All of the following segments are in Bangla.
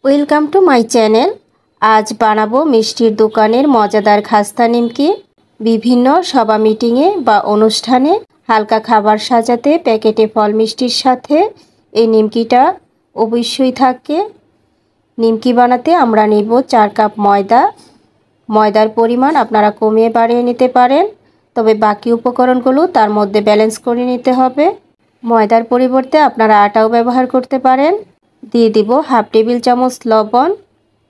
Welcome to my channel. আজ বানাবো মিষ্টির দোকানের মজাদার খাস্তা নিমকি। বিভিন্ন সভা মিটিংয়ে বা অনুষ্ঠানে হালকা খাবার সাজাতে প্যাকেটে ফল মিষ্টির সাথে এই নিমকিটা অবশ্যই থাকে। নিমকি বানাতে আমরা নিব 4 কাপ ময়দা। ময়দার পরিমাণ আপনারা কমিয়ে বাড়িয়ে নিতে পারেন, তবে বাকি উপকরণগুলো তার মধ্যে ব্যালেন্স করে নিতে হবে। ময়দার পরিবর্তে আপনারা আটাও ব্যবহার করতে পারেন। দিয়ে দিব হাফ টেবিল চামচ লবণ,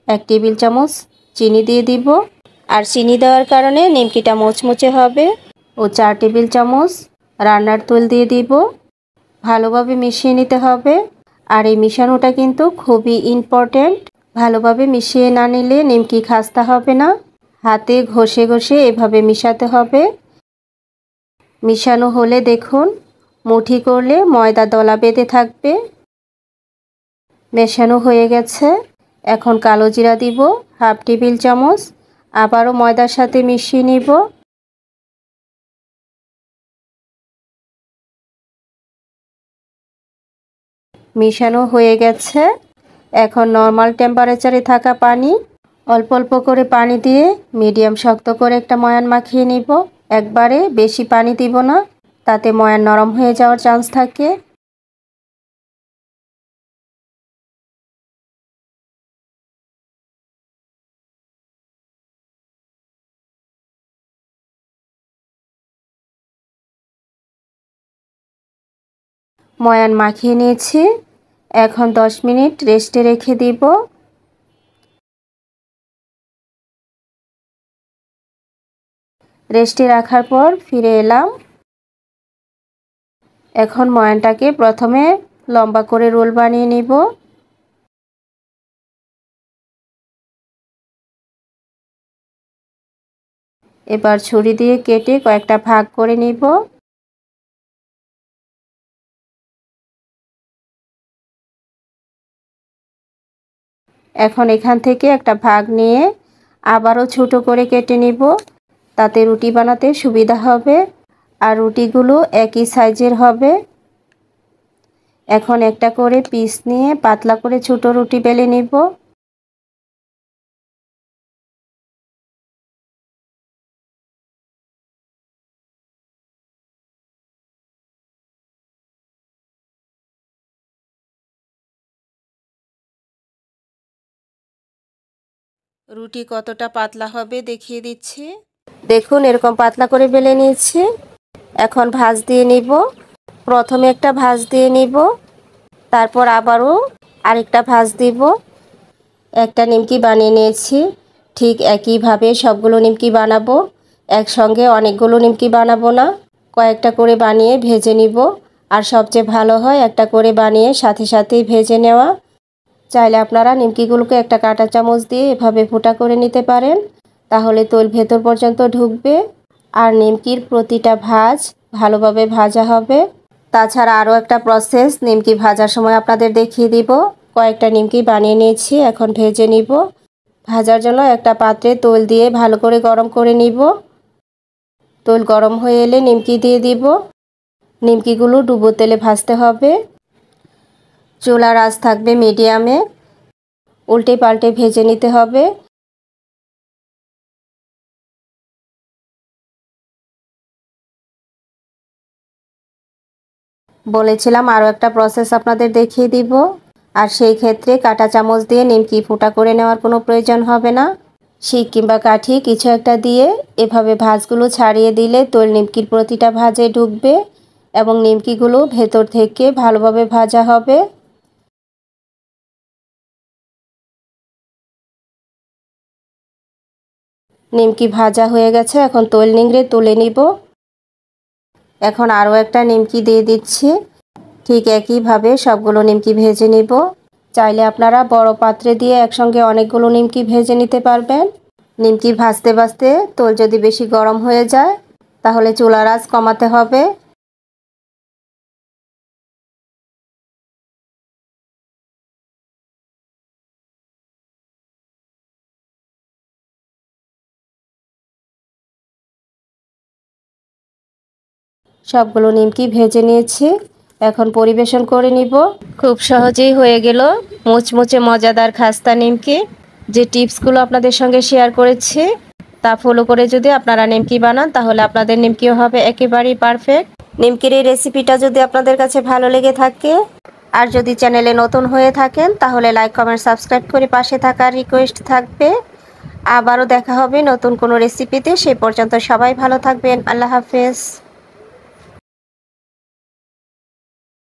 1 টেবিল চামচ চিনি দিয়ে দিব। আর চিনি দেওয়ার কারণে নিমকিটা মুচমুচে হবে। ও 4 টেবিল চামচ রান্নার তেল দিয়ে দিব। ভালোভাবে মিশিয়ে নিতে হবে। আর এই মিশানোটা কিন্তু খুবই ইম্পর্ট্যান্ট। ভালোভাবে মিশিয়ে না নিলে নিমকি খাস্তা হবে না। হাতে ঘষে ঘষে এভাবে মিশাতে হবে। মিশানো হলে দেখুন মুঠি করলে ময়দা দলা বেঁধে থাকবে। মেশানো হয়ে গেছে। এখন কালো জিরা দিব হাফ টেবিল চামচ। আবারও ময়দার সাথে মিশিয়ে নিব। মিশানো হয়ে গেছে। এখন নর্মাল টেম্পারেচারে থাকা পানি, অল্প অল্প করে পানি দিয়ে মিডিয়াম শক্ত করে একটা ময়ান মাখিয়ে নিব। একবারে বেশি পানি দিব না, তাতে ময়ান নরম হয়ে যাওয়ার চান্স থাকে। ময়ান মাখিয়ে নিয়েছি। এখন 10 মিনিট রেস্টে রেখে দিব। রেস্টে রাখার পর ফিরে এলাম। এখন ময়ানটাকে প্রথমে লম্বা করে রোল বানিয়ে নিব। এবার ছুরি দিয়ে কেটে কয়েকটা ভাগ করে নিব। এখন এখান থেকে একটা ভাগ নিয়ে আবারও ছোট করে কেটে নিব, তাতে রুটি বানাতে সুবিধা হবে। আর রুটিগুলো একই সাইজের হবে। এখন একটা করে পিস নিয়ে পাতলা করে ছোট রুটি বেলে নিব। রুটি কতটা পাতলা হবে দেখিয়ে দিচ্ছি। দেখুন এরকম পাতলা করে বেলে নিয়েছি। এখন ভাঁজ দিয়ে নিব। প্রথমে একটা ভাঁজ দিয়ে নিব, তারপর আবারও আরেকটা ভাঁজ দিব। একটা নিমকি বানিয়ে নিয়েছি। ঠিক একইভাবে সবগুলো নিমকি বানাবো। একসঙ্গে অনেকগুলো নিমকি বানাবো না, কয়েকটা করে বানিয়ে ভেজে নিব। আর সবচেয়ে ভালো হয় একটা করে বানিয়ে সাথে সাথেই ভেজে নেওয়া। চাইলে আপনারা নিমকিগুলোকে একটা কাঁটা চামচ দিয়ে এভাবে ফুটা করে নিতে পারেন, তাহলে তেল ভেতর পর্যন্ত ঢুকবে আর নিমকির প্রতিটা ভাঁজ ভালোভাবে ভাজা হবে। তাছাড়া আরও একটা প্রসেস নিমকি ভাজার সময় আপনাদের দেখিয়ে দিব। কয়েকটা নিমকি বানিয়ে নিয়েছি, এখন ভেজে নিব। ভাজার জন্য একটা পাত্রে তেল দিয়ে ভালো করে গরম করে নিব। তেল গরম হয়ে এলে নিমকি দিয়ে দিব। নিমকিগুলো ডুবো তেলে ভাজতে হবে। চুলার আঁচ থাকবে মিডিয়ামে। উল্টে পাল্টে ভেজে নিতে হবে। বলেছিলাম আরও একটা প্রসেস আপনাদের দেখিয়ে দিব। আর সেই ক্ষেত্রে কাঁটা চামচ দিয়ে নিমকি ফুটা করে নেওয়ার কোনো প্রয়োজন হবে না। শিক কিংবা কাঠি কিছু একটা দিয়ে এভাবে ভাঁজগুলো ছাড়িয়ে দিলে তেল নিমকির প্রতিটা ভাঁজে ঢুকবে এবং নিমকিগুলো ভেতর থেকে ভালোভাবে ভাজা হবে। নিমকি ভাজা হয়ে গেছে, এখন তেল নিংড়ে তুলে নিব। এখন আরও একটা নিমকি দিয়ে দিচ্ছি। ঠিক একইভাবে সবগুলো নিমকি ভেজে নিব। চাইলে আপনারা বড় পাত্রে দিয়ে একসঙ্গে অনেকগুলো নিমকি ভেজে নিতে পারবেন। নিমকি ভাজতে ভাজতে তেল যদি বেশি গরম হয়ে যায় তাহলে চুলার আঁচ কমাতে হবে। সবগুলো নিমকি ভেজে নিয়েছি। এখন পরিবেশন করে নিব। খুব সহজেই হয়ে গেল মুচমুচে মজাদার খাস্তা নিমকি। যে টিপসগুলো আপনাদের সঙ্গে শেয়ার করেছি তা ফলো করে যদি আপনারা নিমকি বানান তাহলে আপনাদের নিমকিও হবে একেবারেই পারফেক্ট। নিমকির এই রেসিপিটা যদি আপনাদের কাছে ভালো লেগে থাকে আর যদি চ্যানেলে নতুন হয়ে থাকেন তাহলে লাইক কমেন্ট সাবস্ক্রাইব করে পাশে থাকার রিকোয়েস্ট থাকবে। আবারও দেখা হবে নতুন কোনো রেসিপিতে। সে পর্যন্ত সবাই ভালো থাকবেন। আল্লাহ হাফেজ।